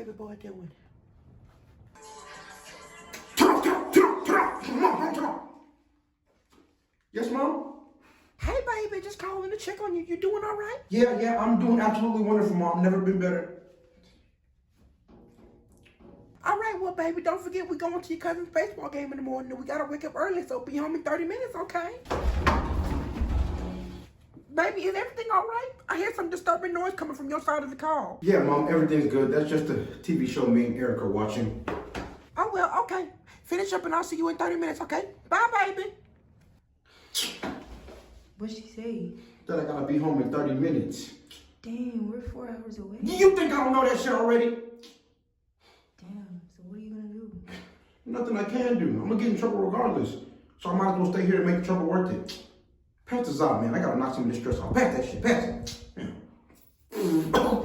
baby boy doing? Turn off. Come on. Yes, Mom? Hey, baby, just calling to check on you. You doing all right? Yeah, I'm doing absolutely wonderful, Mom. Never been better. All right, well, baby, don't forget we're going to your cousin's baseball game in the morning. And we got to wake up early, so be home in 30 minutes, okay? Baby, is everything all right? I hear some disturbing noise coming from your side of the call. Yeah, Mom, everything's good. That's just a TV show me and Eric are watching. Oh, well, okay. Finish up and I'll see you in 30 minutes, okay? Bye, baby. What'd she say? That I gotta be home in 30 minutes. Damn, we're 4 hours away. You think I don't know that shit already? Damn, so what are you gonna do? Nothing I can do. I'm gonna get in trouble regardless. So I might as well stay here and make the trouble worth it. Pass this out, man. I gotta knock some of this stress off. Pass that shit. Pass it. Yeah.